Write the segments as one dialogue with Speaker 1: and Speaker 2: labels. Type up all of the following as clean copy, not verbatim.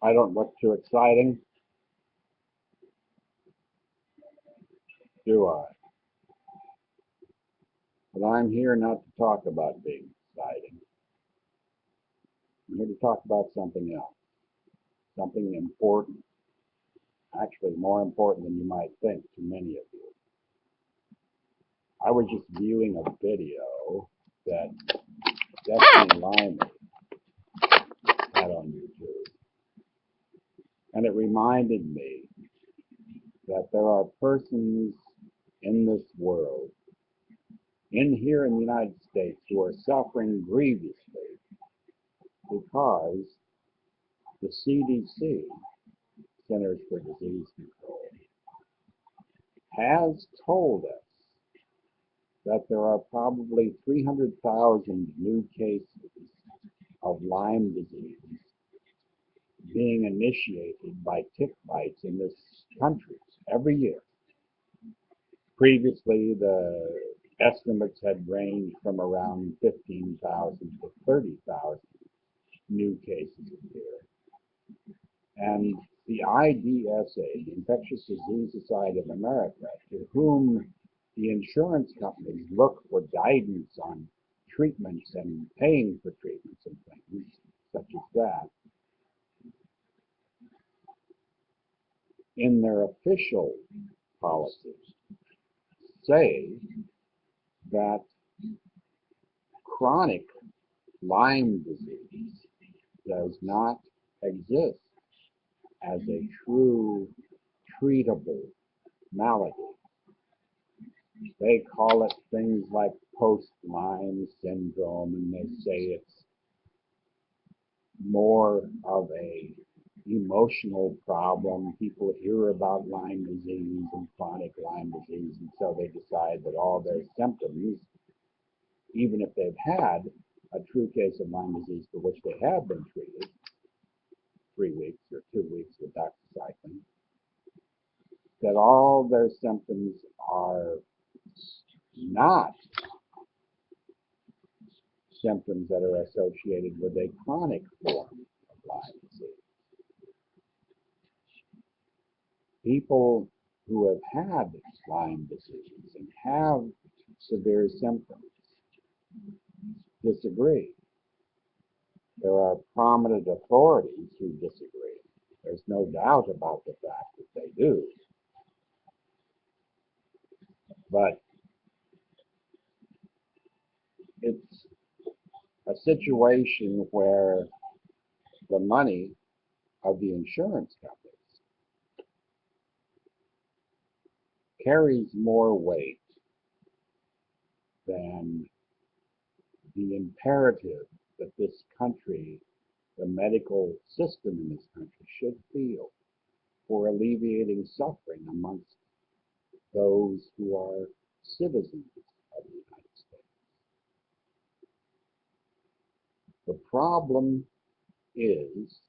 Speaker 1: I don't look too exciting, do I? But I'm here not to talk about being exciting. I'm here to talk about something else, something important, actually more important than you might think to many of you. I was just viewing a video that Lyme had on YouTube, and it reminded me that there are persons in this world, here in the United States, who are suffering grievously because the CDC, Centers for Disease Control, has told us that there are probably 300,000 new cases of Lyme disease being initiated by tick bites in this country every year. Previously, the estimates had ranged from around 15,000 to 30,000 new cases a year. And the IDSA, the Infectious Disease Society of America, to whom the insurance companies look for guidance on treatments and paying for treatments and things such as that, in their official policies, say that chronic Lyme disease does not exist as a true treatable malady. They call it things like post-Lyme syndrome, and they say it's more of a emotional problem. People hear about Lyme disease and chronic Lyme disease, and so they decide that all their symptoms, even if they've had a true case of Lyme disease for which they have been treated 3 weeks or 2 weeks with doxycycline, that all their symptoms are not symptoms that are associated with a chronic form of Lyme disease. People who have had Lyme disease and have severe symptoms disagree. There are prominent authorities who disagree. There's no doubt about the fact that they do. But it's a situation where the money of the insurance companies carries more weight than the imperative that this country, the medical system in this country, should feel for alleviating suffering amongst those who are citizens of the United States. The problem is,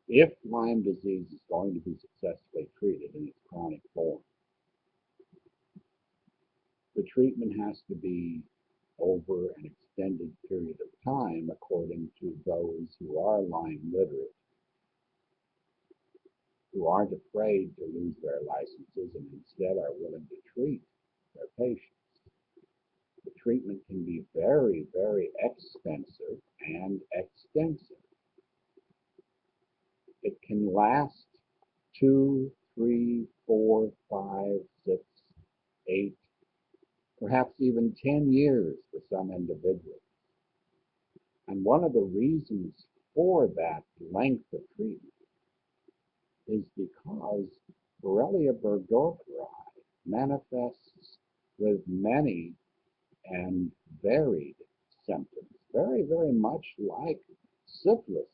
Speaker 1: if Lyme disease is going to be successfully treated in its chronic form, the treatment has to be over an extended period of time according to those who are Lyme literate, who aren't afraid to lose their licenses and instead are willing to treat their patients. The treatment can be very, very expensive and extensive. It can last 2, 3, 4, 5, 6, 8, perhaps even 10 years for some individuals. And one of the reasons for that length of treatment is because Borrelia burgdorferi manifests with many and varied symptoms, very, very much like syphilis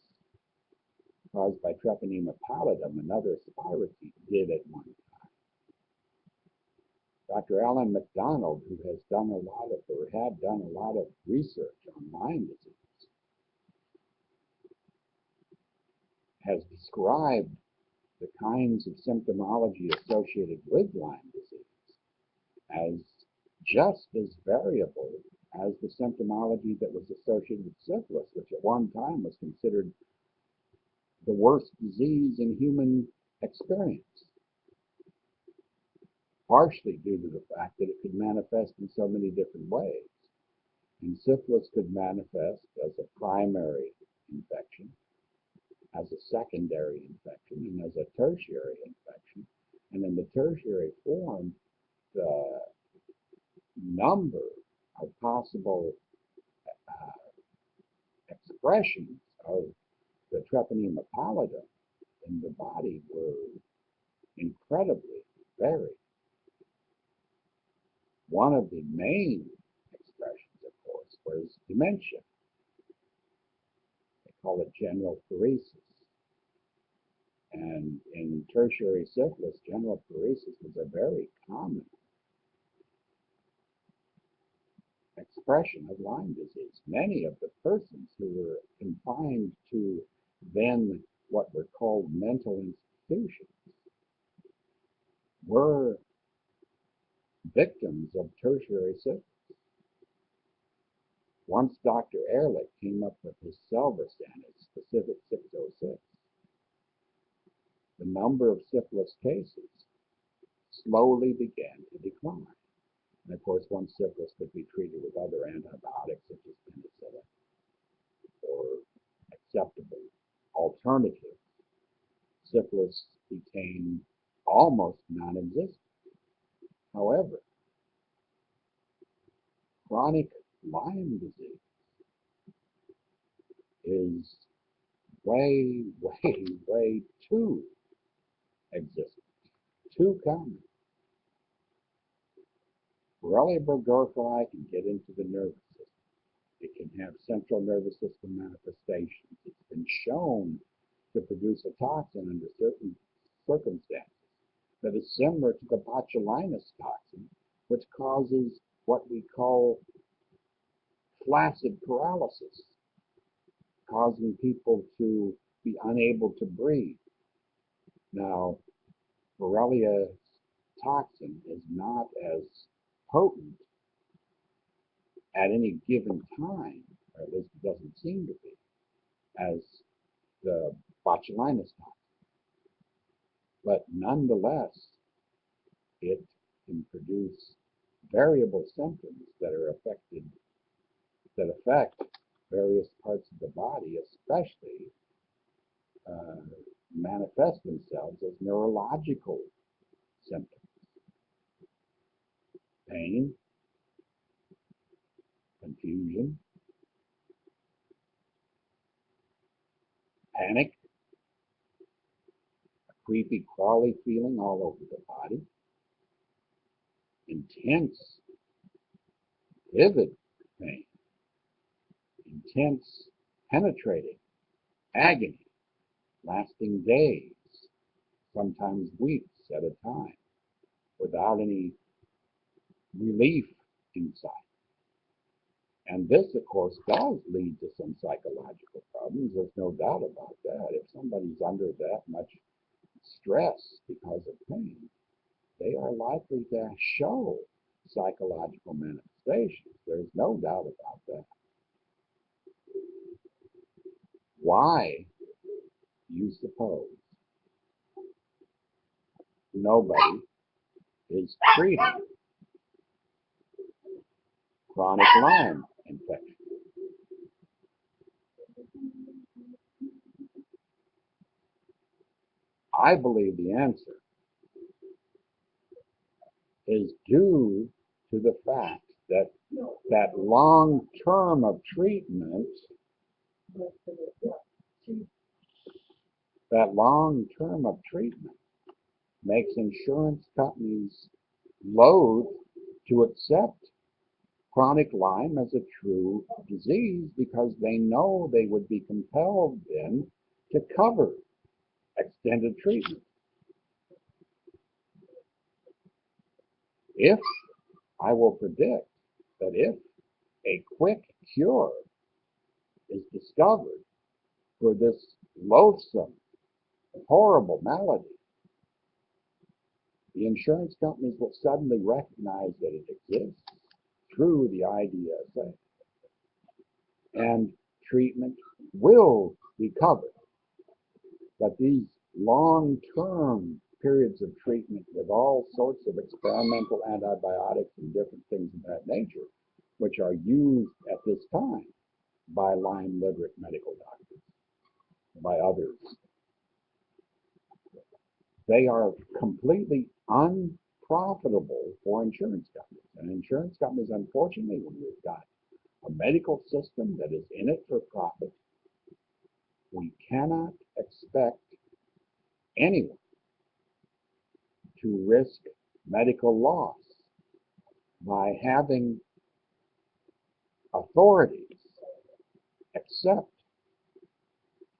Speaker 1: caused by Treponema pallidum, another spirochete, did at one time. Dr. Alan McDonald, who has done had done a lot of research on Lyme disease, has described the kinds of symptomology associated with Lyme disease as just as variable as the symptomology that was associated with syphilis, which at one time was considered the worst disease in human experience, partially due to the fact that it could manifest in so many different ways. And syphilis could manifest as a primary infection, as a secondary infection, and as a tertiary infection. And in the tertiary form, the number of possible expressions of the treponema pallidum in the body were incredibly varied. One of the main expressions, of course, was dementia. They call it general paresis. And in tertiary syphilis, general paresis was a very common expression of Lyme disease. Many of the persons who were confined to then what were called mental institutions were victims of tertiary syphilis. Once Dr. Ehrlich came up with his Selversan, his specific 606, the number of syphilis cases slowly began to decline. And of course, once syphilis could be treated with other antibiotics such as penicillin or acceptable alternatives, syphilis became almost non-existent. However, chronic Lyme disease is way, way too existent, too common. Borrelia burgdorferi can get into the nervous system. It can have central nervous system manifestations. It's been shown to produce a toxin under certain circumstances that is similar to the botulinus toxin, which causes what we call flaccid paralysis, causing people to be unable to breathe. Now, Borrelia toxin is not as potent at any given time, or at least it doesn't seem to be, as the botulinus toxin. But nonetheless, it can produce variable symptoms that affect various parts of the body, especially manifest themselves as neurological symptoms. Pain, confusion, panic, a creepy, crawly feeling all over the body, intense, vivid pain, intense, penetrating agony, lasting days, sometimes weeks at a time, without any relief inside. And this, of course, does lead to some psychological problems. There's no doubt about that. If somebody's under that much stress because of pain, they are likely to show psychological manifestations. There's no doubt about that. Why, you suppose, nobody is treating chronic Lyme infection? I believe the answer is due to the fact that that long term of treatment, makes insurance companies loath to accept chronic Lyme as a true disease because they know they would be compelled then to cover extended treatment. I will predict that if a quick cure is discovered for this loathsome, horrible malady, the insurance companies will suddenly recognize that it exists through the IDSA, and treatment will be covered. But these long-term periods of treatment with all sorts of experimental antibiotics and different things of that nature, which are used at this time by Lyme literate medical doctors, by others, they are completely unprofitable for insurance companies. And insurance companies, unfortunately, when we've got a medical system that is in it for profit, we cannot expect anyone to risk medical loss by having authorities accept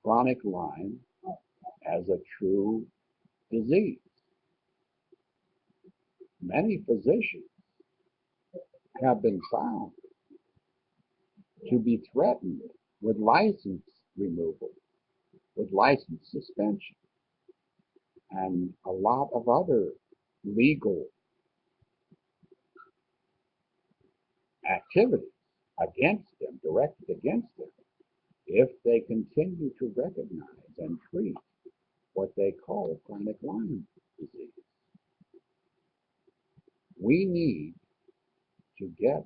Speaker 1: chronic Lyme as a true disease. Many physicians have been found to be threatened with license removal, with license suspension, and a lot of other legal activities against them, directed against them, if they continue to recognize and treat what they call chronic Lyme disease. We need to get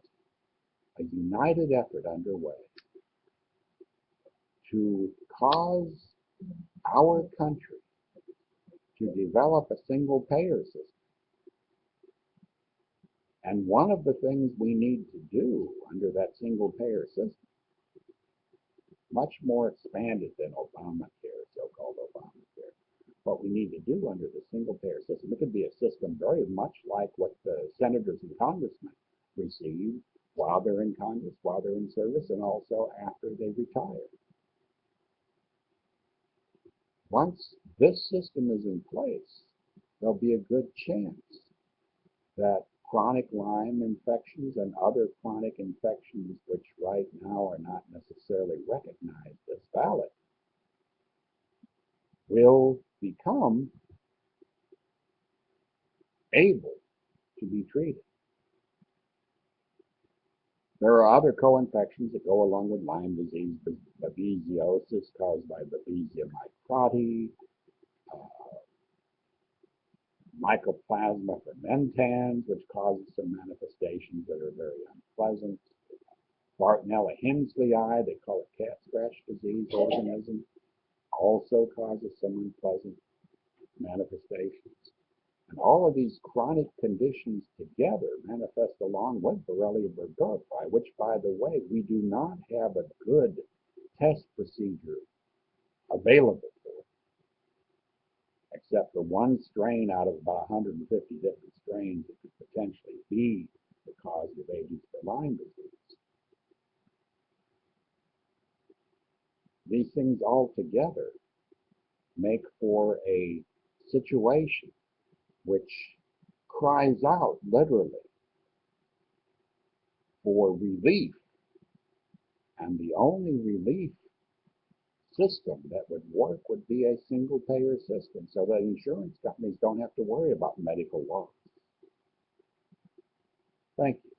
Speaker 1: a united effort underway to cause our country to develop a single payer system. And one of the things we need to do under that single payer system, much more expanded than Obamacare, so-called Obamacare, what we need to do under the single payer system, it could be a system very much like what the senators and congressmen receive while they're in Congress, while they're in service, and also after they retire. Once this system is in place, there'll be a good chance that chronic Lyme infections and other chronic infections, which right now are not necessarily recognized as valid, will become able to be treated. There are other co-infections that go along with Lyme disease, babesiosis caused by Babesia microti, Mycoplasma fermentans, which causes some manifestations that are very unpleasant. Bartonella hensleyi, they call it cat scratch disease organism, also causes some unpleasant manifestations. And all of these chronic conditions together manifest along with Borrelia burgdorferi, which, by the way, we do not have a good test procedure available for, except for one strain out of about 150 different strains that could potentially be the causative agents for Lyme disease. These things all together make for a situation which cries out literally for relief. And the only relief system that would work would be a single payer system so that insurance companies don't have to worry about medical loss. Thank you.